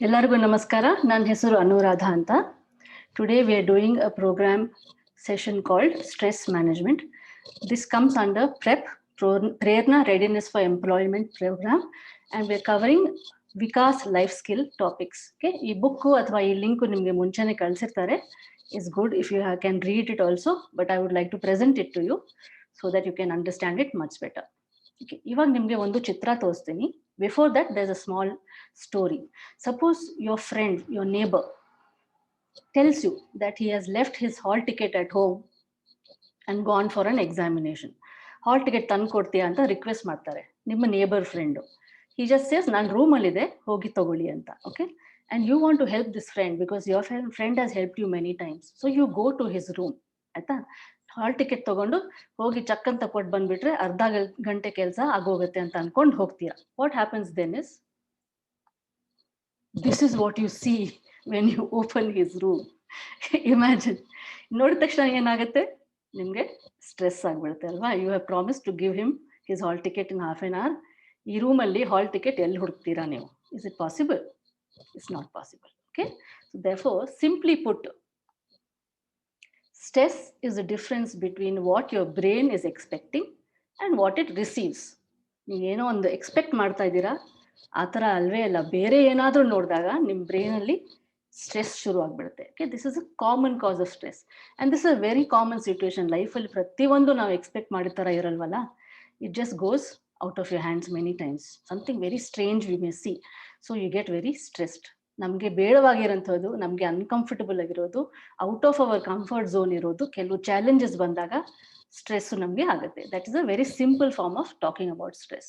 ಎಲ್ಲರಿಗೂ ನಮಸ್ಕಾರ. ನನ್ನ ಹೆಸರು ಅನುರಾಧ ಅಂತ. Today we are doing a program session called Stress Management. This comes under PREP, Prerna Readiness for Employment Program, and we are covering Vikas life skill topics. Okay, ಈ book ಅಥವಾ ಈ link ನಿಮಗೆ ಮುಂಚೆನೆ ಕಳಿಸಿರ್ತಾರೆ. It's good if you can read it also, but I would like to present it to you so that you can understand it much better. Okay, ಇವಾಗ ನಿಮಗೆ ಒಂದು ಚಿತ್ರ ತೋರಿಸ್ತೀನಿ. Before that, there's a small story. Suppose your friend, your neighbor, tells you that he has left his hall ticket at home and gone for an examination. Hall ticket ತಂದು ಕೊಡ್ತೀಯಾ ಅಂತ request ಮಾಡ್ತಾರೆ ನಿಮ್ಮ neighbour friend. He just says, ನಾನು ರೂಮಲ್ಲಿದೆ, ಹೋಗಿ ತಗೊಳ್ಳಿ ಅಂತ. Okay, and you want to help this friend because your friend has helped you many times. So you go to his room. ಆಯ್ತಾ, ಹಾಲ್ ಟಿಕೆಟ್ ತಗೊಂಡು ಹೋಗಿ ಚಕ್ ಅಂತ ಕೊಟ್ಟು ಬಂದ್ಬಿಟ್ರೆ ಅರ್ಧ ಗಂಟೆ ಕೆಲಸ ಆಗೋಗುತ್ತೆ ಅಂತ ಅನ್ಕೊಂಡು ಹೋಗ್ತೀರಾ. What happens then is, this is what you see when you open his room. Imagine, ನೋಡಿದ ತಕ್ಷಣ ಏನಾಗುತ್ತೆ ನಿಮಗೆ? ಸ್ಟ್ರೆಸ್ ಆಗಿಬಿಡುತ್ತೆ ಅಲ್ವಾ? You have promise to give him his hall ticket in half an hour. ಈ ರೂಮಲ್ಲಿ ಹಾಲ್ ಟಿಕೆಟ್ ಎಲ್ಲಿ ಹುಡುಕ್ತೀರಾ ನೀವು? Is it possible? It's not possible. Okay, so therefore simply put, stress is the difference between what your brain is expecting and what it receives. ನೀವೇನೋ ಒಂದು expect ಮಾಡ್ತಾ ಇದ್ದೀರಾ, ಆ ಥರ ಅಲ್ವೇ ಅಲ್ಲ, ಬೇರೆ ಏನಾದರೂ ನೋಡಿದಾಗ ನಿಮ್ಮ ಬ್ರೈನಲ್ಲಿ ಸ್ಟ್ರೆಸ್ ಶುರು ಆಗಿಬಿಡುತ್ತೆ. Okay, this is a common cause of stress and this a very common situation. ಲೈಫಲ್ಲಿ ಪ್ರತಿಯೊಂದು ನಾವು ಎಕ್ಸ್ಪೆಕ್ಟ್ ಮಾಡಿದ ಥರ ಇರಲ್ವಲ್ಲ, it just goes out of your hands many times. Something very strange we may see, so you get very stressed. ನಮಗೆ ಬೇಡವಾಗಿರೋಂಥದ್ದು, ನಮಗೆ uncomfortable ಆಗಿರೋದು, out of our comfort zone ಇರೋದು, ಕೆಲವು ಚಾಲೆಂಜಸ್ ಬಂದಾಗ ಸ್ಟ್ರೆಸ್ಸು ನಮಗೆ ಆಗುತ್ತೆ. That is a very simple form of talking about stress.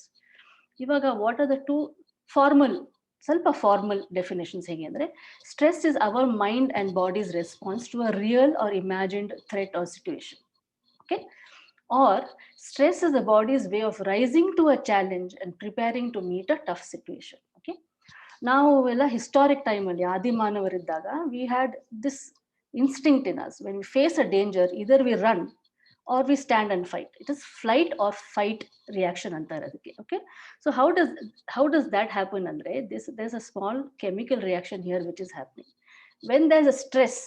ಇವಾಗ what are the two formal, ಸ್ವಲ್ಪ ಫಾರ್ಮಲ್ ಡೆಫಿನೇಷನ್ಸ್ ಹೇಗೆ ಅಂದರೆ, stress is our mind and body's response to a real or imagined threat or situation. Okay, or stress is the body's way of rising to a challenge and preparing to meet a tough situation. Okay, ನಾವು ಎಲ್ಲ historic ಟೈಮಲ್ಲಿ ಆದಿಮಾನವರಿದ್ದಾಗ we had this instinct in us. When we face a danger, either we run or we stand and fight. It is flight or fight reaction ಅಂತಾರೆ ಅದಕ್ಕೆ. Okay, so how does that happen ಅಂದರೆ, there's a small chemical reaction here which is happening. When there is a stress,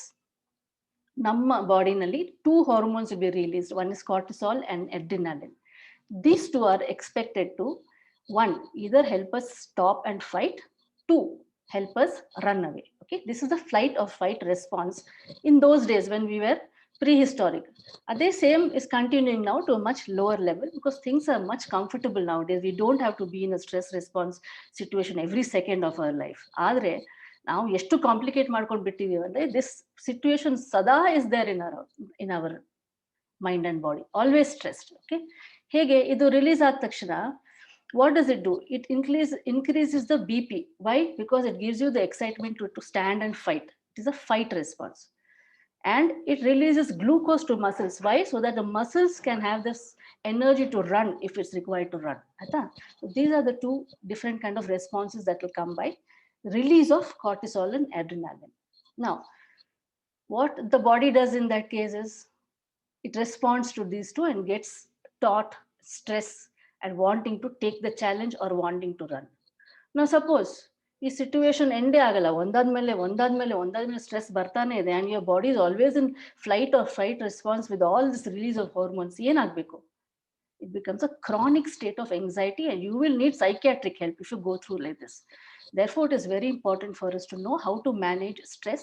ನಮ್ಮ ಬಾಡಿನಲ್ಲಿ two hormones will be released. One is cortisol and adrenaline. These two are expected to, one, either help us stop and fight, two, help us run away. Okay, this is the flight or fight response in those days when we were prehistoric. The same is continuing now to a much lower level because things are much comfortable nowadays. We don't have to be in a stress response situation every second of our life. ಆದರೆ ನಾವು ಎಷ್ಟು complicate ಮಾಡ್ಕೊಂಡು ಬಿಟ್ಟಿದ್ದೀವಿ ಅಂದರೆ, this situation ಸದಾ is there in our mind and body, always stressed. Okay, ಹೇಗೆ ಇದು release ಆದ ತಕ್ಷಣ what does it do? It increases the BP. Why? Because it gives you the excitement to stand and fight. It is a fight response. And it releases glucose to muscles. Why? So that the muscles can have this energy to run if it's required to run. So these are the two different kind of responses that will come by release of cortisol and adrenaline. Now, what the body does in that case is it responds to these two and gets taught stress and wanting to take the challenge or wanting to run. Now suppose ಈ situation ಎಂಡೇ ಆಗಲ್ಲ, ಒಂದಾದ್ಮೇಲೆ stress ಬರ್ತಾನೆ ಇದೆ and your body is always in flight or fight response with all this release of hormones. ಏನಾಗಬೇಕು? It becomes a chronic state of anxiety and you will need psychiatric help if you go through like this. Therefore, it is very important for us to know how to manage stress.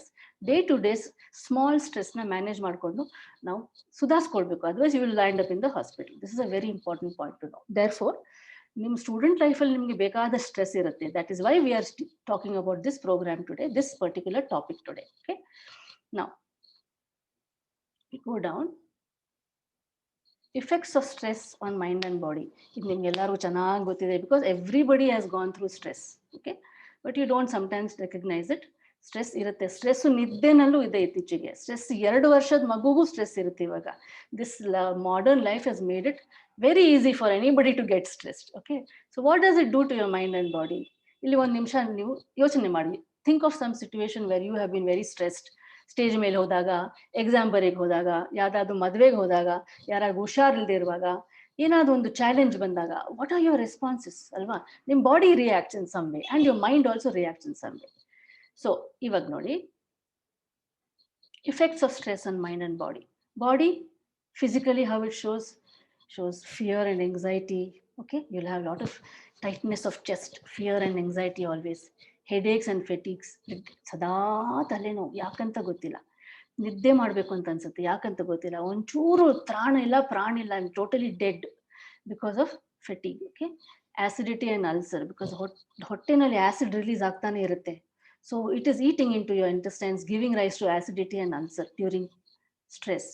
Day to day small stress na manage ಮಾಡ್ಕೊಂಡು ನಾವು ಸುಧಾರಿಸ್ಕೊಳ್ಬೇಕು. Otherwise you will land up in the hospital. This is a very important point to know. Therefore, ನಿಮ್ಮ student ಲೈಫಲ್ಲಿ ನಿಮಗೆ ಬೇಕಾದ stress ಇರುತ್ತೆ. That is why we are talking about this program today, this particular topic today. Okay, now we go down. Effects of stress on mind and body. ಇದು ನಿಮ್ಗೆ ಎಲ್ಲರಿಗೂ ಚೆನ್ನಾಗಿ ಗೊತ್ತಿದೆ because everybody has gone through stress. Okay, but you don't sometimes recognize it. Stress ಇರುತ್ತೆ. Stress ನಿದ್ದೆನಲ್ಲೂ ಇದೆ. ಇತ್ತೀಚೆಗೆ stress 2 ವರ್ಷದ ಮಗುಗೂ ಸ್ಟ್ರೆಸ್ ಇರುತ್ತೆ ಇವಾಗ. This modern life has made it very easy for anybody to get stressed. Okay, so what does it do to your mind and body? ಇಲ್ಲಿ ಒಂದು ನಿಮಿಷ ನೀವು ಯೋಚನೆ ಮಾಡಿ. Think of some situation where you have been very stressed. Stage ಮೇಲೆ ಹೋದಾಗ, exam ಬರೆಗೆ ಹೋದಾಗ, ಯಾವುದಾದ್ರು ಮದುವೆಗೆ ಹೋದಾಗ, ಯಾರಾದ್ರು ಹುಷಾರಿಲ್ಲದೆ ಇರುವಾಗ, ಏನಾದ್ರು ಒಂದು ಚಾಲೆಂಜ್ ಬಂದಾಗ ವಾಟ್ ಆರ್ ಯುವರ್ ರೆಸ್ಪಾನ್ಸಸ್ ಅಲ್ವಾ? ನಿಮ್ಮ body reacts in some way and your mind also reacts in some way. So ಇವಾಗ ನೋಡಿ, effects of stress on mind and body. Body, physically, how it shows fear and anxiety. Okay, you'll have a lot of tightness of chest, fear and anxiety always, headaches and fatigues. ಸದಾ ತಲೆನೋವು, ಯಾಕಂತ ಗೊತ್ತಿಲ್ಲ. ನಿದ್ದೆ ಮಾಡಬೇಕು ಅಂತ ಅನ್ಸುತ್ತೆ, ಯಾಕಂತ ಗೊತ್ತಿಲ್ಲ. ಒಂಚೂರು ತ್ರಾಣ ಇಲ್ಲ, ಪ್ರಾಣ ಇಲ್ಲ, I am totally dead because of fatigue. Okay, acidity and ulcer, because ಹೊಟ್ಟೆನಲ್ಲಿ ಆಸಿಡ್ ರಿಲೀಸ್ ಆಗ್ತಾನೆ ಇರುತ್ತೆ. So it is eating into your intestines, giving rise to acidity and ulcer during stress.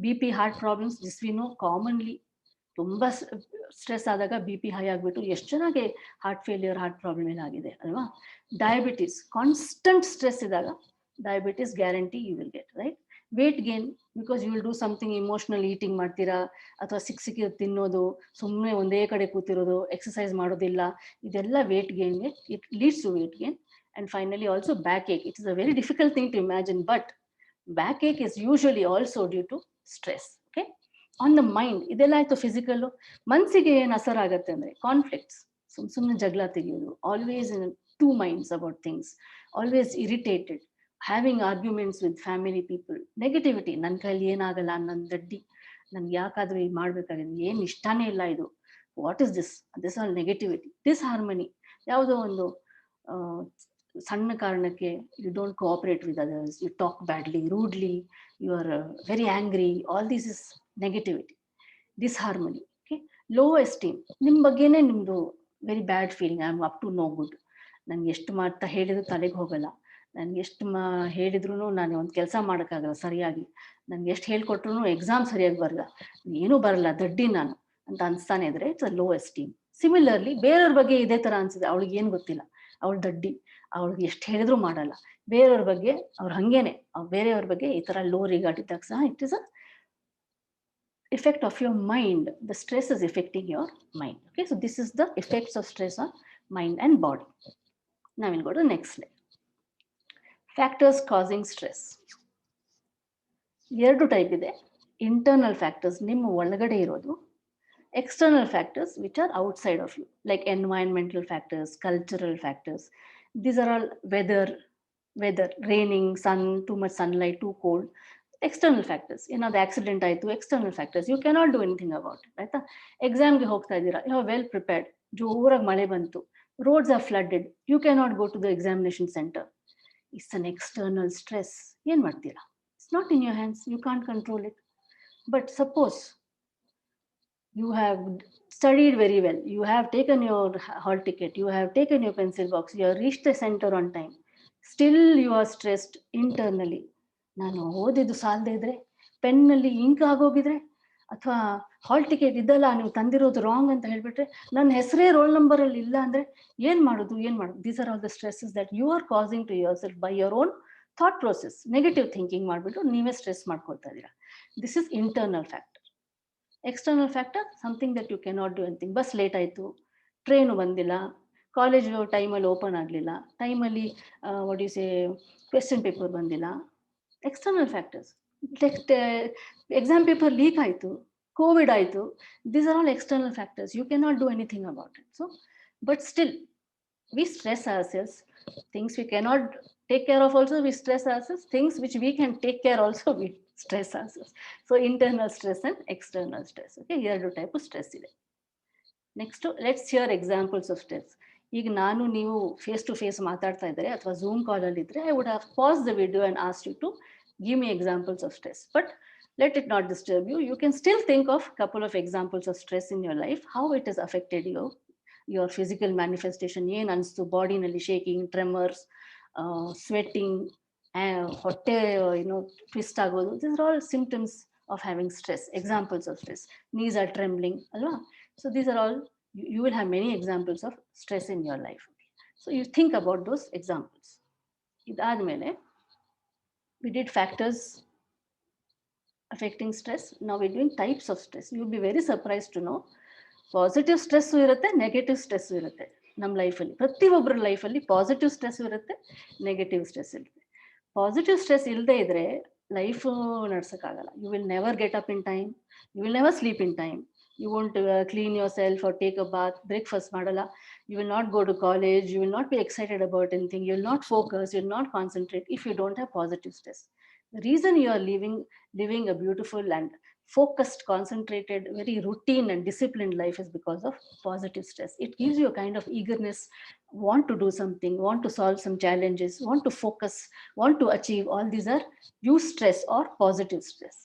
BP, heart problems, this we know commonly. ತುಂಬ stress ಆದಾಗ B P high ಆಗಿಬಿಟ್ಟು ಎಷ್ಟು ಚೆನ್ನಾಗಿ heart failure, heart problem ಏನಾಗಿದೆ ಅಲ್ವಾ? Diabetes, constant stress ಇದ್ದಾಗ diabetes guarantee you will get, right? Weight gain, because you will do something emotional eating ಮಾಡ್ತೀರಾ, ಅಥವಾ ಸಿಕ್ಕಿದ್ದು ತಿನ್ನೋದು, ಸುಮ್ಮನೆ ಒಂದೇ ಕಡೆ ಕೂತಿರೋದು, ಎಕ್ಸಸೈಸ್ ಮಾಡೋದಿಲ್ಲ, ಇದೆಲ್ಲ ವೇಟ್ ಗೇನ್ಗೆ it leads to weight gain. And finally also backache. It is a very difficult thing to imagine, but backache is usually also due to stress. Okay, on the mind, ಇದೆಲ್ಲ ಆಯ್ತು physical. ಮನಸ್ಸಿಗೆ ಏನು ಅಸರ್ ಆಗುತ್ತೆ ಅಂದರೆ conflicts, ಸುಮ್ಮನೆ ಜಗಳ ತೆಗೆಯೋದು, always in two minds about things, always irritated, having arguments with family people, negativity, ನನ್ನ ಕೈಲಿ ಏನಾಗಲ್ಲ, ನನ್ನ ದಡ್ಡಿ, ನನ್ಗೆ ಯಾಕಾದ್ರೂ ಇದು ಮಾಡಬೇಕಾಗಿದೆ, ಏನು ಇಷ್ಟನೇ ಇಲ್ಲ ಇದು, what is this all negativity. Disharmony, ಯಾವುದೋ ಒಂದು ಸಣ್ಣ ಕಾರಣಕ್ಕೆ you don't cooperate with others, you talk badly, rudely, you are very angry, all this is negativity, disharmony. Okay, low esteem, ನಿಮ್ಮ ಬಗ್ಗೆನೇ ನಿಮ್ಮದು very bad feeling, I am up to no good, ನನಗೆ ಎಷ್ಟು ಮಾಡ್ತಾ ಹೇಳಿದ್ರು ತಲೆಗೆ ಹೋಗಲ್ಲ, ನನಗೆ ಎಷ್ಟು ಹೇಳಿದ್ರು ನಾನು ಒಂದು ಕೆಲಸ ಮಾಡೋಕ್ಕಾಗಲ್ಲ ಸರಿಯಾಗಿ, ನನಗೆ ಎಷ್ಟು ಹೇಳ್ಕೊಟ್ರು ಎಕ್ಸಾಮ್ ಸರಿಯಾಗಿ ಬರಲ್ಲ, ಏನೂ ಬರಲ್ಲ, ದಡ್ಡಿ ನಾನು ಅಂತ ಅನಿಸ್ತಾನೆ ಇದ್ರೆ it's a low esteem. Similarly ಬೇರೆಯವ್ರ ಬಗ್ಗೆ ಇದೇ ಥರ ಅನ್ಸಿದೆ, ಅವಳಿಗೆ ಏನು ಗೊತ್ತಿಲ್ಲ, ಅವಳು ದಡ್ಡಿ, ಅವ್ಳಿಗೆ ಎಷ್ಟು ಹೇಳಿದ್ರು ಮಾಡಲ್ಲ, ಬೇರೆಯವ್ರ ಬಗ್ಗೆ ಅವ್ರು ಹಂಗೇನೆ, ಬೇರೆಯವ್ರ ಬಗ್ಗೆ ಈ ಥರ ಲೋ ರಿಗಾರ್ಡ್ ಇದ್ದಾಗ ಸಹ it is a effect of your mind. The stress is affecting your mind. Okay, so this is the effects of stress on mind and body. Now we'll go to the next slide. Factors causing stress. ಎರಡು type ಇದೆ. Internal factors, ನಿಮ್ಮ ಒಳಗಡೆ ಇರೋದು. External factors which are outside of you, like environmental factors, cultural factors. These are all weather, raining, sun, too much sunlight, too cold. External factors. ಏನಾದ್ರು accident ಆಯಿತು, external factors, you cannot do anything about it. ಆಯ್ತಾ? ಎಕ್ಸಾಮ್ಗೆ ಹೋಗ್ತಾ ಇದ್ದೀರಾ, you are well prepared, ಜೋರಾಗಿ ಮಳೆ ಬಂತು, roads are flooded, you cannot go to the examination centre. It's an external stress. ಏನು ಮಾಡ್ತೀರಾ? It's not in your hands, you can't control it. But suppose you have studied very well, you have taken your hall ticket, you have taken your pencil box, you have reached the center on time, still you are stressed internally. ನಾನು ಓದಿದ್ದು ಸಾಲದೇ ಇದ್ರೆ, ಪೆನ್ನಲ್ಲಿ ink ಆಗೋಗಿದ್ರೆ, ಅಥವಾ hall ticket ಇದ್ದಲ್ಲ ನೀವು ತಂದಿರೋದು wrong ಅಂತ ಹೇಳ್ಬಿಟ್ರೆ, ನನ್ನ ಹೆಸರೇ ರೋಲ್ ನಂಬರಲ್ಲಿ ಇಲ್ಲ ಅಂದರೆ ಏನು ಮಾಡೋದು? These are all the stresses that you are causing to yourself by your own thought process. Negative thinking ಮಾಡಿಬಿಟ್ಟು ನೀವೇ ಸ್ಟ್ರೆಸ್ ಮಾಡ್ಕೊಳ್ತಾ ಇದ್ದೀರಾ. This is internal factor. External factor, something that you cannot do anything. Bus late ಆಯಿತು, train ಬಂದಿಲ್ಲ, college ಟೈಮಲ್ಲಿ open ಆಗಲಿಲ್ಲ, ಟೈಮಲ್ಲಿ what you say question paper ಬಂದಿಲ್ಲ. External factors. Exam paper leak ಆಯಿತು, ಕೋವಿಡ್ ಆಯಿತು, these are all external factors, you cannot do anything about it. So but still we stress ourselves. Things we cannot take care of also we stress ourselves. Things which we can take care also we stress ourselves. So internal stress and external stress. Okay, ಎರಡು type stress ಇದೆ. Next let's hear examples of stress. ಈಗ ನಾನು ನೀವು face to face ಮಾತಾಡ್ತಾ ಇದ್ದರೆ ಅಥವಾ Zoom ಕಾಲಲ್ಲಿ ಇದ್ದರೆ, I would have pass the video and ask you to give me examples of stress. But let it not disturb you. You can still think of couple of examples of stress in your life, how it has affected you, your physical manifestation. ಏನು ಅನಿಸ್ತು ಬಾಡಿನಲ್ಲಿ? Shaking, tremors, sweating, ಹೊಟ್ಟೆ twist ಆಗೋದು. These are all symptoms of having stress, examples of stress. Knees are trembling ಅಲ್ವಾ? So these are all, you will have many examples of stress in your life. So you think about those examples. ಇದಾದ್ಮೇಲೆ we did factors affecting stress. Now we're doing types of stress. You'll be very surprised to know positive stress ಇರುತ್ತೆ, negative stress ಇರುತ್ತೆ ನಮ್ಮ ಲೈಫಲ್ಲಿ. ಪ್ರತಿಯೊಬ್ಬರ ಲೈಫಲ್ಲಿ positive stress ಇರುತ್ತೆ, negative stress ಇರುತ್ತೆ. Positive stress ಇಲ್ಲದೆ ಇದ್ದರೆ ಲೈಫು ನಡ್ಸೋಕ್ಕಾಗಲ್ಲ. You will never get up in time, you will never sleep in time, You won't clean yourself or take a bath, breakfast madala. You will not go to college. You will not be excited about anything. You will not focus. You will not concentrate if you don't have positive stress. The reason you are living a beautiful and focused, concentrated, very routine and disciplined life is because of positive stress. It gives you a kind of eagerness, want to do something, want to solve some challenges, want to focus, want to achieve. All these are eustress or positive stress.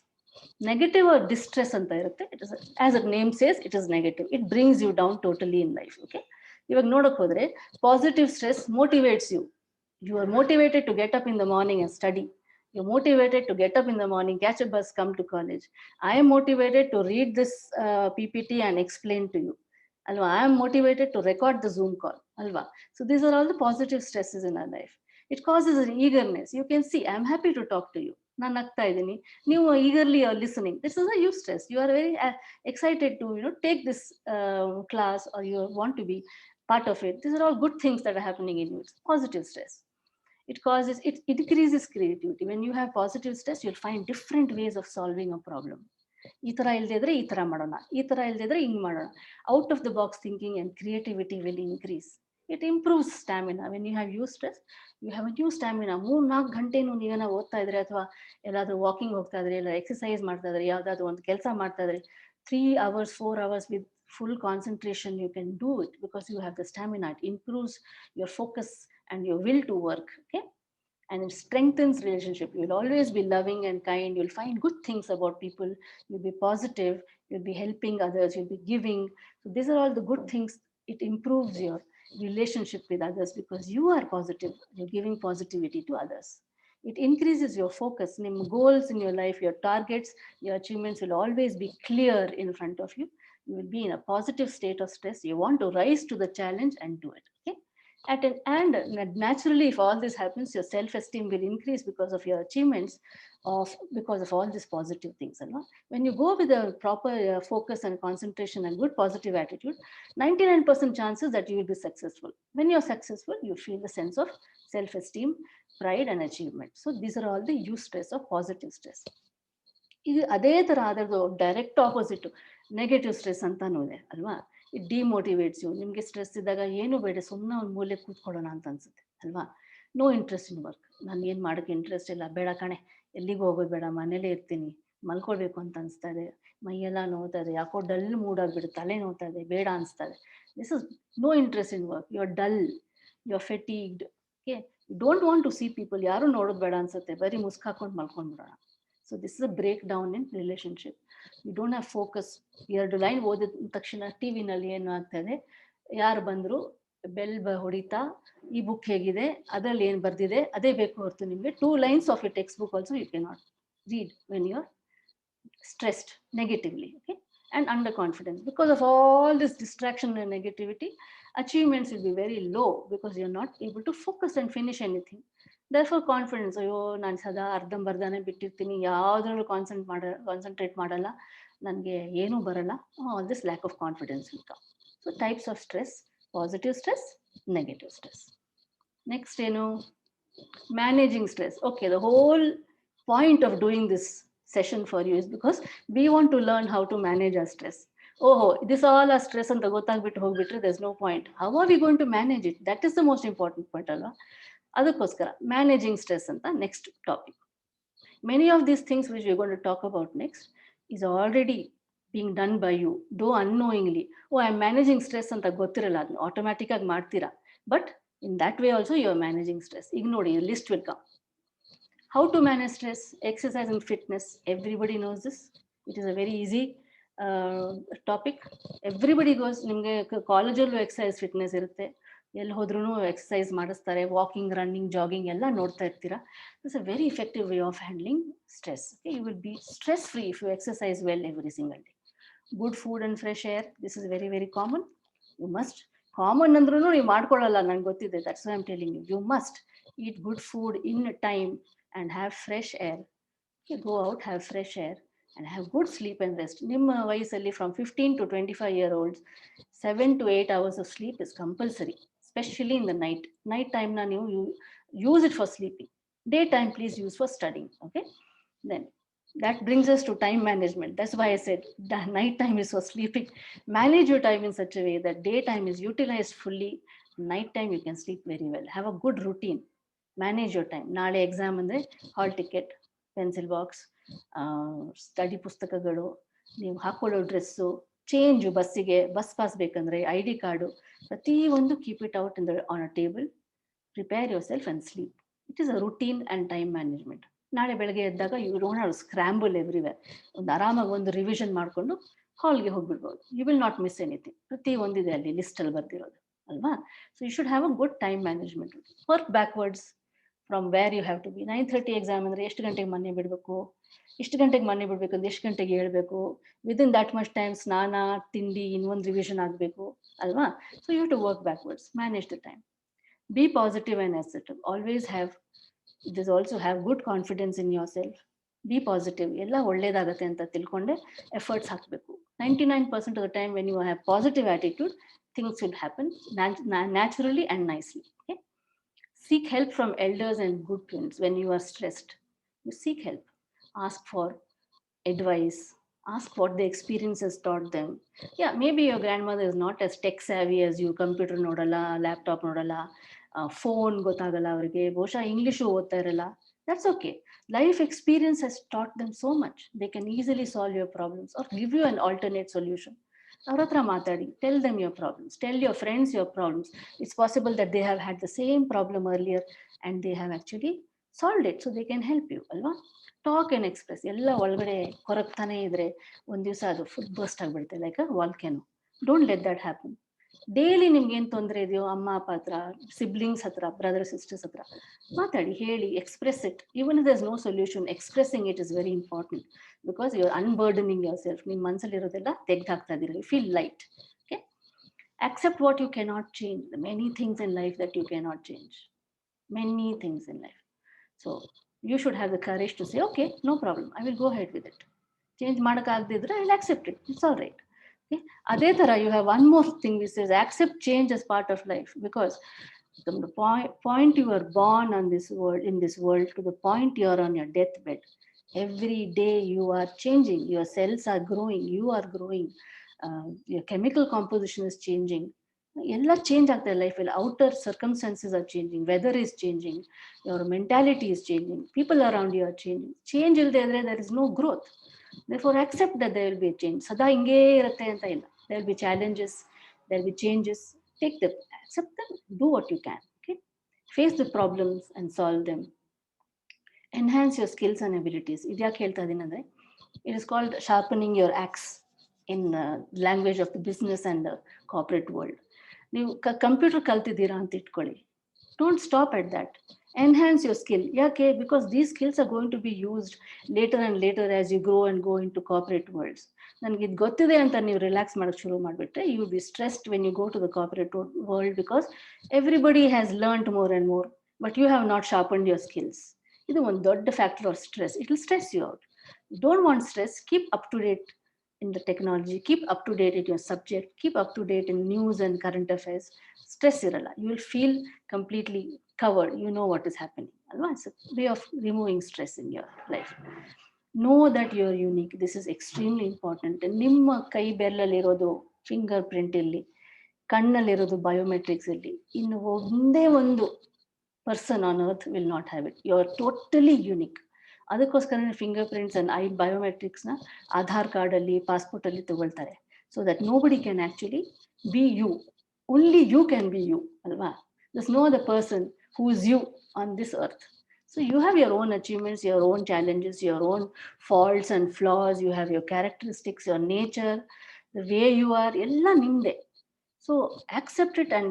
Negative or distress anta irutte. It is, as the name says, it is negative. It brings you down totally in life. Okay. ಇವಾಗ ನೋಡಕ್ ಹೋದ್ರೆ positive stress motivates you. You are motivated to get up in the morning and study. You're motivated to get up in the morning, catch a bus, come to college. I am motivated to read this PPT and explain to you. Alva, I am motivated to record the Zoom call. Alva. So these are all the positive stresses in our life. It causes an eagerness. You can see, I am happy to talk to you. ನಾನು ನಗ್ತಾ ಇದ್ದೀನಿ, ನೀವು eagerly are listening. This is a eustress. You are very excited to take this class, or you want to be part of it. These are all good things that are happening in you. It's positive stress. It increases creativity. When you have positive stress, you'll find different ways of solving a problem. ಈ ಥರ ಇಲ್ಲದೆ ಇದ್ರೆ ಈ ಥರ ಮಾಡೋಣ, ಈ ಥರ ಇಲ್ಲದೆ ಇದ್ರೆ ಹಿಂಗೆ ಮಾಡೋಣ. Out of the box thinking and creativity will increase. It improves stamina. When you have you stress, you have a new stamina. 3-4 ಗಂಟೆನೂ ನೀವೇನೋ ಓದ್ತಾ ಇದ್ರೆ, ಅಥವಾ ಎಲ್ಲಾದರೂ ವಾಕಿಂಗ್ ಹೋಗ್ತಾ ಇದ್ರೆ, ಇಲ್ಲ ಎಕ್ಸಸೈಸ್ ಮಾಡ್ತಾ ಇದ್ರೆ, ಯಾವುದಾದ್ರೂ ಒಂದು ಕೆಲಸ ಮಾಡ್ತಾ ಇದ್ರೆ, 3 hours 4 hours with full concentration you can do it, because you have the stamina. It improves your focus and your will to work. Okay. And it strengthens relationship. You'll always be loving and kind. You'll find good things about people. You'll be positive. You'll be helping others. You'll be giving. So these are all the good things. It improves your relationship with others because you are positive. You're giving positivity to others. It increases your focus. Goals in your life, your targets, your achievements will always be clear in front of you. You will be in a positive state of stress. You want to rise to the challenge and do it. Okay. And naturally, if all this happens, your self-esteem will increase because of your achievements, because of all these positive things. When you go with a proper focus and concentration and good positive attitude, 99% chances that you will be successful. When you're successful, you feel the sense of self-esteem, pride, and achievement. So these are all the eustress or positive stress. ಇದು ಅದೇ ಥರ ಅದರದು direct opposite negative stress ಅಂತಾನೂ ಇದೆ ಅಲ್ವಾ. It demotivates you. ನಿಮಗೆ stress ಇದ್ದಾಗ ಏನು ಬೇಡ, ಸುಮ್ಮನೆ ಒಂದು ಮೂಲೆ ಕೂತ್ಕೊಳ್ಳೋಣ ಅಂತ ಅನ್ಸುತ್ತೆ ಅಲ್ವಾ. No interest in work. ನಾನು ಏನು ಮಾಡೋಕ್ಕೆ ಇಂಟ್ರೆಸ್ಟ್ ಇಲ್ಲ, ಬೇಡ ಕಣೆ, ಎಲ್ಲಿಗೂ ಹೋಗೋದು ಬೇಡ, ಮನೇಲೇ ಇರ್ತೀನಿ, ಮಲ್ಕೊಳ್ಬೇಕು ಅಂತ ಅನಿಸ್ತಾ ಇದೆ, ಮೈಯೆಲ್ಲ ನೋವ್ತಾ ಇದೆ, ಯಾಕೋ ಡಲ್ ಮೂಡ್ ಆಗಿಬಿಡು, ತಲೆ ನೋವ್ತಾ ಇದೆ, ಬೇಡ ಅನಿಸ್ತಾ ಇದೆ. This is no interest in work. You are dull, you are fatigued. Okay. You don't want to see people. ಯಾರು ನೋಡೋದು ಬೇಡ ಅನ್ಸುತ್ತೆ, ಬರೀ ಮುಸ್ಕಾಕೊಂಡು ಮಲ್ಕೊಂಡ್ಬಿಡೋಣ. So this is a breakdown in relationship. You don't have focus. 2 line ಓದಿದ ತಕ್ಷಣ ಟಿವಿನಲ್ಲಿ ಏನು ಆಗ್ತದೆ, ಯಾರು ಬಂದರು, ಬೆಲ್ ಹೊಡಿತಾ, ಈ ಬುಕ್ ಹೇಗಿದೆ, ಅದರಲ್ಲಿ ಏನು ಬರ್ದಿದೆ ಅದೇ ಬೇಕು ಹೊರತು ನಿಮಗೆ 2 lines of a text book also you cannot read when you are stressed negatively. Okay. And underconfidence. Because of all this distraction and negativity, achievements will be very low because you're not able to focus and finish anything. Therefore confidence, ಅಯ್ಯೋ ನಾನು ಸದಾ ಅರ್ಧಂಬರ್ಧನೇ ಬಿಟ್ಟಿರ್ತೀನಿ, ಯಾವುದ್ರಲ್ಲೂ concentrate ಮಾಡಲ್ಲ, ನನಗೆ ಏನೂ ಬರಲ್ಲ. All this lack of confidence will come. So types of stress: positive stress, negative stress. Next ಏನು? Managing stress. Okay, the whole point of doing this session for you is because we want to learn how to manage our stress. Oh, this all our stress anta gottagbiಟ್ಟು ಹೋಗ್ಬಿಟ್ರೆ there's no point. How are we going to manage it? That is the most important point alva. ಅದಕ್ಕೋಸ್ಕರ managing stress ಅಂತ next topic. Many of these things which we going to talk about next is already being done by you, do unknowingly. I am managing stress ಅಂತ ಗೊತ್ತಿರಲ್ಲ, ಅದನ್ನ automatic ಆಗಿ ಮಾಡ್ತೀರಾ. But in that way also you are managing stress. ಈಗ ನೋಡಿ, list will come. How to manage stress? Exercise and fitness. Everybody knows this. It is a very easy topic. Everybody goes. ನಿಮಗೆ ಕಾಲೇಜಲ್ಲೂ exercise fitness ಇರುತ್ತೆ, ಎಲ್ಲಿ ಹೋದ್ರೂ exercise ಮಾಡಿಸ್ತಾರೆ. Walking, running, jogging ಎಲ್ಲ ನೋಡ್ತಾ ಇರ್ತೀರಾ. It's a very effective way of handling stress. You will be stress free if you exercise well every single day. Good food and fresh air. This is very very common. You must. Common ಅಂದ್ರೂ ನೀವು ಮಾಡ್ಕೊಳ್ಳಲ್ಲ, ನಂಗೆ ಗೊತ್ತಿದೆ. That's why I am telling you. You must eat good food in time and have fresh air. Okay, go out, have fresh air and have good sleep and rest. ನಿಮ್ಮ ವಯಸ್ಸಲ್ಲಿ from 15 to 25-year-olds 7 to 8 hours of sleep is compulsory, especially in the night. Night time na ನೀವು use it for sleeping. Day time please use for studying. Okay. Then That brings us to time management. That's why I said the night time is for sleeping. Manage your time in such a way that daytime is utilized fully. Night time you can sleep very well. Have a good routine. Manage your time. ನಾಳೆ exam ಅಂದರೆ hall ticket, pencil box, study ಪುಸ್ತಕಗಳು, ನೀವು ಹಾಕೊಳ್ಳೋ dress, change, bus pass ಬೇಕಂದ್ರೆ ID card, ಪ್ರತಿಯೊಂದು keep it out in the on a table. Prepare yourself and sleep. It is a routine and time management. ನಾಳೆ ಬೆಳಗ್ಗೆ ಎದ್ದಾಗ you don't have scramble everywhere. ಒಂದು ಆರಾಮಾಗಿ ಒಂದು revision ಮಾಡಿಕೊಂಡು ಹಾಲ್ಗೆ ಹೋಗ್ಬಿಡ್ಬೋದು. You will not miss anything. ಪ್ರತಿ ಒಂದಿದೆ ಅಲ್ಲಿ ಲಿಸ್ಟಲ್ಲಿ ಬರ್ದಿರೋದು ಅಲ್ವಾ. So you should have a good time management. Work backwards from where you have to be. 9:30 exam ಅಂದರೆ ಎಷ್ಟು ಗಂಟೆಗೆ ಮನೆ ಬಿಡಬೇಕು, ಇಷ್ಟು ಗಂಟೆಗೆ ಮನೆ ಬಿಡಬೇಕಂದ್ರೆ ಎಷ್ಟು ಗಂಟೆಗೆ ಹೇಳ್ಬೇಕು, ವಿದಿನ್ ದಟ್ ಮಚ್ ಟೈಮ್ ಸ್ನಾನ, ತಿಂಡಿ, ಇನ್ನೊಂದು ರಿವಿಷನ್ ಆಗಬೇಕು ಅಲ್ವಾ. So you to work backwards, manage the time. Be positive and assertive. Always have this, also have good confidence in yourself. Be positive. ಎಲ್ಲ ಒಳ್ಳೇದಾಗತ್ತೆ ಅಂತ ತಿಳ್ಕೊಂಡೆ ಎಫರ್ಟ್ಸ್ ಹಾಕಬೇಕು. 99% of the time when you have positive attitude, things will happen naturally and nicely. Okay? Seek help from elders and good friends when you are stressed. You seek help. Ask for advice. Ask what the experience has taught them. Yeah, maybe your grandmother is not as tech savvy as you. Computer ನೋಡಲ್ಲ, laptop ನೋಡಲ್ಲ, phone ಗೊತ್ತಾಗಲ್ಲ ಅವರಿಗೆ, ಬಹುಶಃ English ಓದ್ತಾ ಇರಲ್ಲ. That's okay. Life experience has taught them so much. They can easily solve your problems or give you an alternate solution. ಅವ್ರ ಹತ್ರ ಮಾತಾಡಿ, tell them your problems, tell your friends your problems. It's possible that they have had the same problem earlier and they have actually solved it, so they can help you ಅಲ್ವಾ. Talk and express. ಎಲ್ಲ ಒಳಗಡೆ ಕೊರಗ್ತಾನೆ ಇದ್ರೆ ಒಂದು ದಿವಸ ಅದು full burst ಆಗಿಬಿಡುತ್ತೆ, like a volcano. Don't let that happen. Daily ನಿಮ್ಗೆ ಏನು ತೊಂದರೆ ಇದೆಯೋ ಅಮ್ಮ ಅಪ್ಪ ಹತ್ರ, ಸಿಬ್ಲಿಂಗ್ಸ್ ಹತ್ರ, ಬ್ರದರ್ ಸಿಸ್ಟರ್ಸ್ ಹತ್ರ ಮಾತಾಡಿ, ಹೇಳಿ, express it. Even there is no solution, expressing it is very important. Because you are unburdening yourself. ನಿಮ್ಮ ಮನಸ್ಸಲ್ಲಿರೋದೆಲ್ಲ ತೆಗೆದು ಹಾಕ್ತಾ ಇದ್ದೀರಿ. Feel light. Okay. Accept what you cannot change. The many things in life that you cannot change. Many things in life. So you should have the courage to say, okay, no problem, I will go ahead with it. Change ಮಾಡೋಕ್ಕಾಗದಿದ್ರೆ I'll accept it. It's all right. Okay. ಅದೇ ಥರ you have one more thing which says accept change as part of life, because from the point you are born on this world, in this world, to the point you are on your deathbed, every day you are changing. Your cells are growing, you are growing, your chemical composition is changing. ಎಲ್ಲ change ಆಗ್ತಾ ಇದೆ ಲೈಫಲ್ಲಿ. Outer circumstances are changing, weather is changing, your mentality is changing, people around you are changing. Change ಇಲ್ಲದೆ ಇದ್ರೆ there is no growth. Therefore accept that there will be a change. ಸದಾ ಹಿಂಗೇ ಇರುತ್ತೆ ಅಂತ ಇಲ್ಲ. There will be challenges, there will be changes. Take them, accept them, do what you can. Okay? Face the problems and solve them. Enhance your skills and abilities. ಇದ್ಯಾಕೆ ಹೇಳ್ತಾ ಇದೀನಿ ಅಂದ್ರೆ, it is called sharpening your axe in language of the business and the corporate world. ನೀವು computer ಕಲ್ತಿದ್ದೀರಾ ಅಂತ ಇಟ್ಕೊಳ್ಳಿ. Don't stop at that. Enhance your skill. ಯಾಕೆ? Because these skills are going to be used later and later as you grow and go into corporate worlds. ನನಗೆ ಇದು ಗೊತ್ತಿದೆ ಅಂತ ನೀವು relax ಮಾಡೋಕ್ಕೆ ಶುರು ಮಾಡಿಬಿಟ್ರೆ, you will be stressed when you go to the corporate world, because everybody has learned more and more, but you have not sharpened your skills. ಇದು ಒಂದು ದೊಡ್ಡ factor of stress. It will stress you out. You don't want stress. Keep up to date in the technology, keep up to date in your subject, keep up to date in news and current affairs. Stress iralla. You will feel completely covered. You know what is happening. It's a way of removing stress in your life. Know that you are unique. This is extremely important. ನಿಮ್ಮ ಕೈ ಬೆರಳಲ್ಲಿರೋದು finger print ಇಲ್ಲಿ, ಕಣ್ಣಲ್ಲಿರೋದು biometrics ಇಲ್ಲಿ, ಇನ್ನು ಒಂದೇ ಒಂದು person on earth will not have it. You are totally unique. ಅದಕ್ಕೋಸ್ಕರ fingerprints and ಬಯೋಮೆಟ್ರಿಕ್ಸ್ನ ಆಧಾರ್ ಕಾರ್ಡಲ್ಲಿ, ಪಾಸ್ಪೋರ್ಟಲ್ಲಿ ತಗೊಳ್ತಾರೆ. So that nobody can actually be you. Only you can be you, alva. There's no other person who is you on this earth. So you have your own achievements, your own challenges, your own faults and flaws. You have your characteristics, your nature, the way you are, ella nimde. So accept it and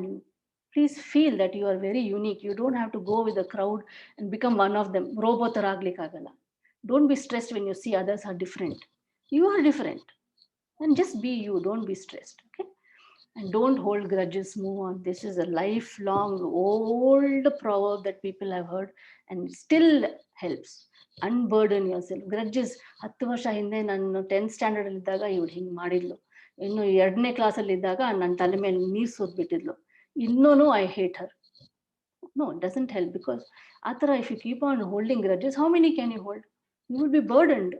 please feel that you are very unique. You don't have to go with the crowd and become one of them. Robot ತರ ಆಗ್ಲಿಕ್ಕಾಗಲ್ಲ. Don't be stressed when you see others are different. You are different, and just be you. Don't be stressed. Okay. And don't hold grudges, move on. This is a lifelong old proverb that people have heard and it still helps. Unburden yourself. Grudges, 10 ವರ್ಷ ಹಿಂದೆ ನಾನು 10th standard ಇದ್ದಾಗ ಇವಳು ಹಿಂಗೆ ಮಾಡಿದ್ಲು, ಇನ್ನು 2ನೇ ಕ್ಲಾಸಲ್ಲಿ ಇದ್ದಾಗ ನನ್ನ ತಲೆ ಮೇಲೆ ನೀರು ಸೋದ್ಬಿಟ್ಟಿದ್ಲು, ಇನ್ನೂ I hate Har. No, it doesn't help, because ಆ ಥರ if you keep on holding grudges, how many can you hold? You will be burdened.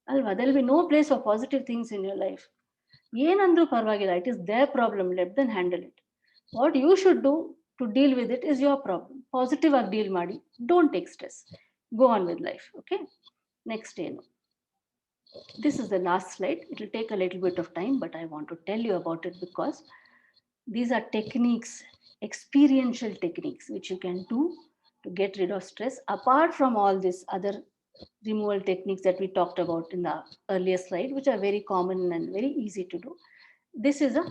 ಅಲ್ವಾ? there will be no place for positive things in your life. ಏನಂದ್ರೂ ಪರವಾಗಿಲ್ಲ, it is their problem, let them handle it. What you should do to deal with it is your problem. Positive ಆಗಿ deal ಮಾಡಿ, don't take stress, go on with life. Okay, next ಏನು, this is the last slide. It will take a little bit of time, but I want to tell you about it because these are techniques, experiential techniques, which you can do to get rid of stress, apart from all these other removal techniques that we talked about in the earlier slide, which are very common and very easy to do. This is a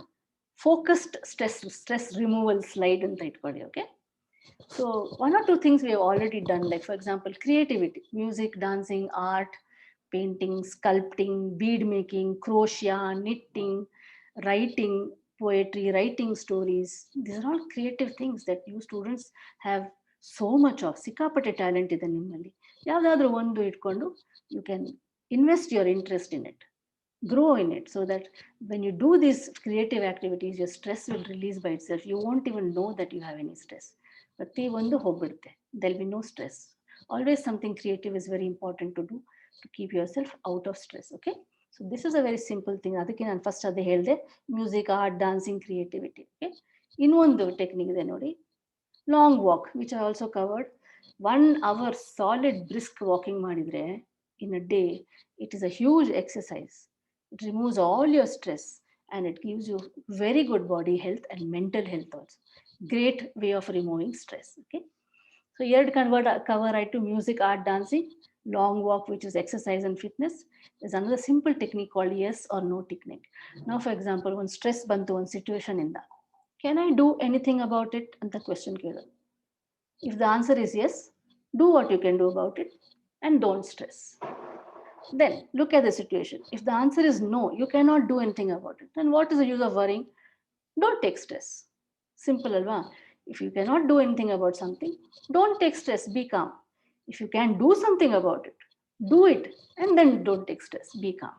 focused stress removal slide in Taitpadi, okay? So one or two things we have already done, like for example, creativity, music, dancing, art, painting, sculpting, bead making, crochet, knitting, writing, poetry, writing stories. These are all creative things that you students have so much of. ಸಿಕ್ಕಾಪಟ್ಟೆ talent ಇದೆ ನಿಮ್ಮಲ್ಲಿ. ಯಾವುದಾದ್ರೂ ಒಂದು ಇಟ್ಕೊಂಡು you can invest your interest in it, grow in it, so that when you do these creative activities, your stress will release by itself. You won't even know that you have any stress. ಪ್ರತಿ ಒಂದು ಹೋಗ್ಬಿಡುತ್ತೆ. There'll be no stress. Always something creative is very important to do to keep yourself out of stress. Okay, so this is a very simple thing. ಅದಕ್ಕೆ ನಾನು first ಅದೇ ಹೇಳಿದೆ, music, art, dancing, creativity. Okay, ಇನ್ನೊಂದು technique ಇದೆ ನೋಡಿ, long walk, which I also covered. 1 hour solid brisk walking ಮಾಡಿದ್ರೆ in a day, it is a huge exercise. It removes all your stress and it gives you very good body health and mental health also. Great way of removing stress. Okay, so here to cover right to music, art, dancing, long walk, which is exercise and fitness. There's another simple technique called yes or no technique. Now for example, when stress bantu one situation in that, can I do anything about it? And the question came. If the answer is yes, do what you can do about it and don't stress. Then look at the situation. If the answer is no, you cannot do anything about it, then what is the use of worrying? Don't take stress. Simple, alva? If you cannot do anything about something, don't take stress, be calm. If you can do something about it, do it, and then don't take stress, be calm.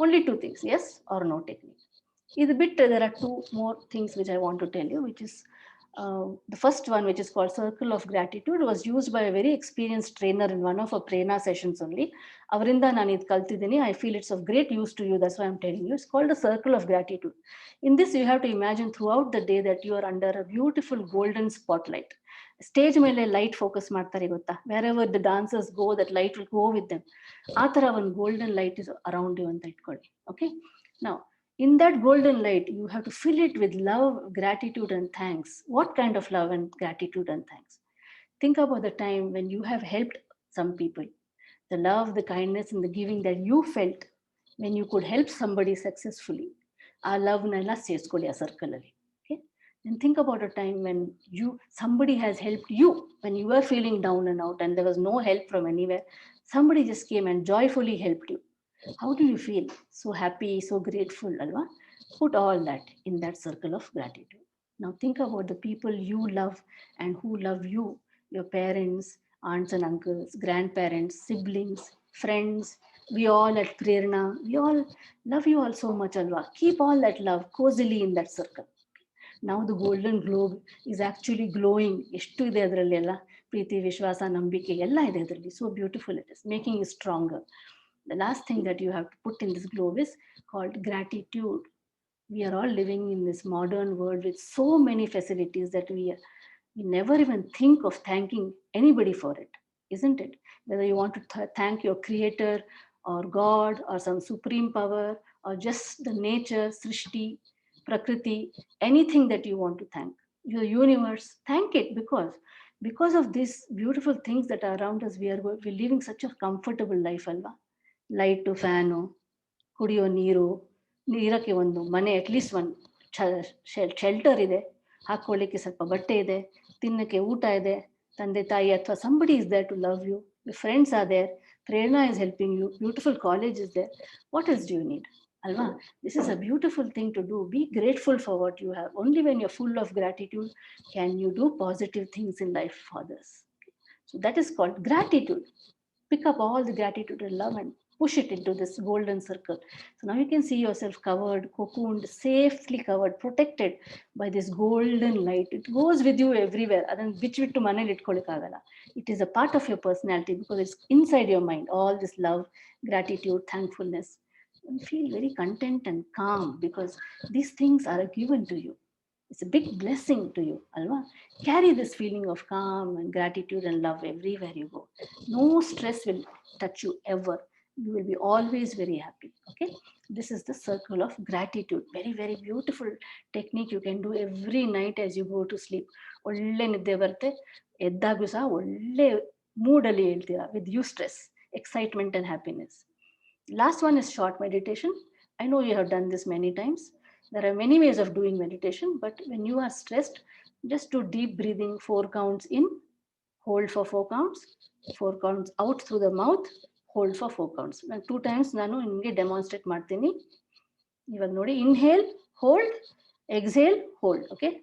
Only two things, yes or no technique. Is a bit, there are two more things which I want to tell you, which is the first one, which is called circle of gratitude, was used by a very experienced trainer in one of our prerna sessions only. Avarinda nanu idu kaltidini. I feel it's of great use to you, that's why I'm telling you. It's called the circle of gratitude. In this, you have to imagine throughout the day that you are under a beautiful golden spotlight. Stage ಮೇಲೆ light focus ಮಾಡ್ತಾರೆ ಗೊತ್ತಾ, wherever the dancers go, that light will go with them. ಆ ಥರ ಒಂದು golden light is around you ಅಂತ ಇಟ್ಕೊಳ್ಳಿ. Okay, ನಾವು in that golden light, you have to fill it with love, gratitude, and thanks. What kind of love and gratitude and thanks? Think about the time when you have helped some people, the love, the kindness, and the giving that you felt when you could help somebody successfully. Our love nalla seskolli a circle alli. Okay, and think about a time when somebody has helped you when you were feeling down and out and there was no help from anywhere. Somebody just came and joyfully helped you. How do you feel? So happy, so grateful, alva? Put all that in that circle of gratitude. Now think about the people you love and who love you, your parents, aunts and uncles, grandparents, siblings, friends. We all at Prerna, we all love you all so much, alva? Keep all that love cozily in that circle. Now the golden globe is actually glowing. ಎಷ್ಟು ಇದೆ ಅದರಲ್ಲಿ ಎಲ್ಲ, ಪ್ರೀತಿ, ವಿಶ್ವಾಸ, ನಂಬಿಕೆ ಎಲ್ಲ ಇದೆ ಅದರಲ್ಲಿ. So beautiful it is, making you stronger. The last thing that you have to put in this globe is called gratitude. We are all living in this modern world with so many facilities that we never even think of thanking anybody for it, isn't it? Whether you want to thank your creator or God or some supreme power or just the nature, Srishti, Prakriti, anything that you want to thank, your universe, thank it, because of these beautiful things that are around us, we're living such a comfortable life, alva? Light, fan, ಕುಡಿಯೋ ನೀರು, ಇರೋಕ್ಕೆ ಒಂದು ಮನೆ, at least ಒಂದು shelter ಇದೆ, ಹಾಕ್ಕೊಳ್ಳಿಕ್ಕೆ ಸ್ವಲ್ಪ ಬಟ್ಟೆ ಇದೆ, ತಿನ್ನಕ್ಕೆ ಊಟ ಇದೆ, ತಂದೆ ತಾಯಿ ಅಥವಾ somebody is there to love you, your friends are there, Prerna is helping you, beautiful college is there. What else do you need, alva? This is a beautiful thing to do. Be grateful for what you have. Only when you're full of gratitude can you do positive things in life for others. So that is called gratitude. Pick up all the gratitude and love and push it into this golden circle. So now you can see yourself covered, cocooned, safely covered, protected by this golden light. It goes with you everywhere. It is a part of your personality because it's inside your mind. All this love, gratitude, thankfulness. You feel very content and calm because these things are given to you. It's a big blessing to you, Alva. Carry this feeling of calm and gratitude and love everywhere you go. No stress will touch you ever. You will be always very happy. Okay. This is the circle of gratitude. Very, very beautiful technique you can do every night as you go to sleep. ಒಳ್ಳೆ ನಿದ್ದೆ ಬರುತ್ತೆ ಎದ್ದಾಗೂ ಸಹ ಒಳ್ಳೆ ಮೂಡಲ್ಲಿ ಹೇಳ್ತೀರಾ with eustress, excitement and happiness. Last one is short meditation. I know you have done this many times. There are many ways of doing meditation, but when you are stressed, just do deep breathing, 4 counts in, hold for 4 counts, 4 counts out through the mouth, hold for 4 counts. Now 2 times ನಾನು ನಿಮಗೆ demonstrate ಮಾಡ್ತೀನಿ. ಇವಾಗ ನೋಡಿ, inhale, hold, exhale, hold. Okay.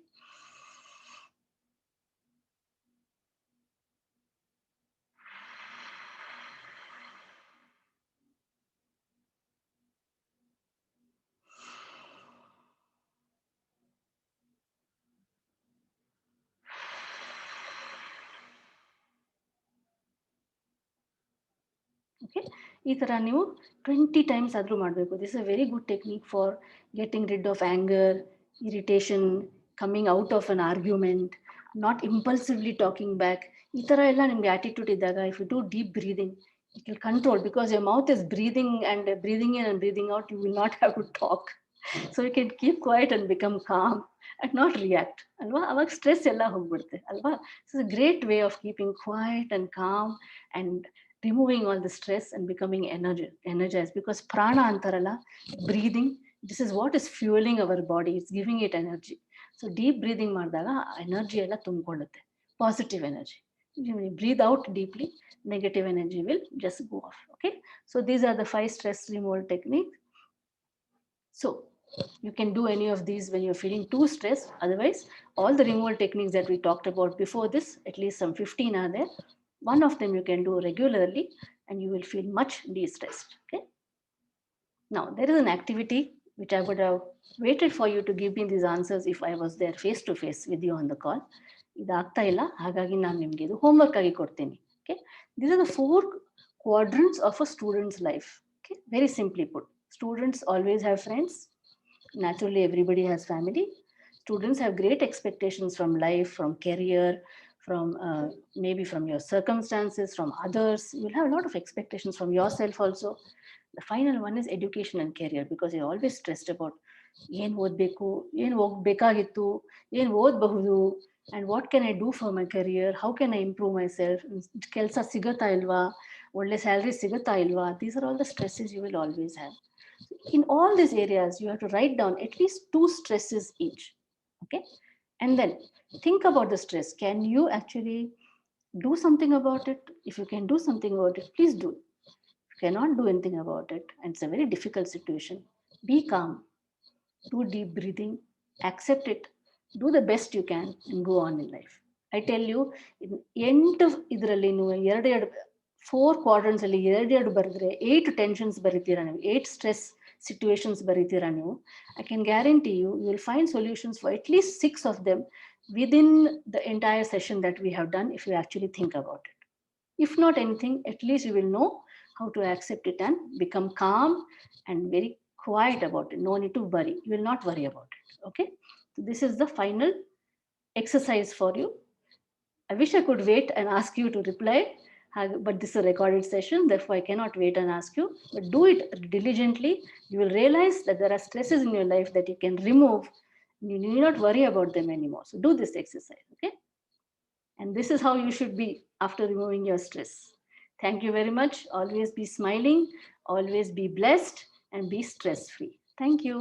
Okay, ಈ ಥರ ನೀವು 20 times ಆದರೂ ಮಾಡಬೇಕು. This is a very good technique for getting rid of anger, irritation, coming out of an argument, not impulsively talking back. ಈ ಥರ ಎಲ್ಲ ನಿಮಗೆ attitude ಇದ್ದಾಗ, if you do deep breathing, it will control, because your mouth is breathing and breathing in and breathing out. You will not have to talk. So you can keep quiet and become calm and not react. ಅಲ್ವಾ? ಅವಾಗ stress ಎಲ್ಲ ಹೋಗ್ಬಿಡುತ್ತೆ ಅಲ್ವಾ? This is a great way of keeping quiet and calm and removing all the stress and becoming energized, because prana antarala, breathing, this is what is fueling our body. It's giving it energy. So deep breathing ಮಾಡಿದಾಗ energy ಎಲ್ಲ ತುಂಬಿಕೊಳ್ಳುತ್ತೆ, positive energy. When you breathe out deeply, negative energy will just go off. Okay, so these are the 5 stress removal techniques. So you can do any of these when you're feeling too stressed. Otherwise, all the removal techniques that we talked about before this, at least some 15 are there. One of them you can do regularly and you will feel much de-stressed. Okay. Now there is an activity which I would have waited for you to give me these answers if I was there face to face with you on the call. ಇದಾಗ್ತಾ ಇಲ್ಲ, ಹಾಗಾಗಿ ನಾನು ನಿಮಗೆ ಇದು homework ಆಗಿ ಕೊಡ್ತೀನಿ. Okay, these are the 4 quadrants of a student's life. Okay, very simply put, students always have friends. Naturally, everybody has family. Students have great expectations from life, from career, from maybe from your circumstances, from others. You'll have a lot of expectations from yourself also. The final one is education and career, because you're always stressed about ಏನು ಓದಬೇಕು, ಏನು ಹೋಗ್ಬೇಕಾಗಿತ್ತು, ಏನು ಓದಬಹುದು, and what can I do for my career, how can I improve myself, ಕೆಲಸ ಸಿಗುತ್ತಾ ಇಲ್ವಾ, ಒಳ್ಳೆ ಸ್ಯಾಲರಿ ಸಿಗುತ್ತಾ ಇಲ್ವಾ. These are all the stresses you will always have. In all these areas, you have to write down at least 2 stresses each. Okay, and then think about the stress. Can you actually do something about it? If you can do something about it, please do. If you cannot do anything about it, and it's a very difficult situation, be calm, do deep breathing, accept it, do the best you can, and go on in life. I tell you, in 4 quadrants ಅಲ್ಲಿ 2 ಬರೆದ್ರೆ 8 tensions ಬರೀತೀರಾ ನೀವು, 8 stress situations ಬರೀತೀರಾ ನೀವು. I can guarantee you, you will find solutions for at least 6 of them within the entire session that we have done, if you actually think about it. If not anything, at least you will know how to accept it and become calm and very quiet about it. No need to worry. You will not worry about it. Okay, so this is the final exercise for you. I wish I could wait and ask you to reply, but this is a recorded session, therefore I cannot wait and ask you. But do it diligently. You will realize that there are stresses in your life that you can remove. You need not worry about them anymore. So do this exercise. Okay, and this is how you should be after removing your stress. Thank you very much. Always be smiling, always be blessed, and be stress free. Thank you.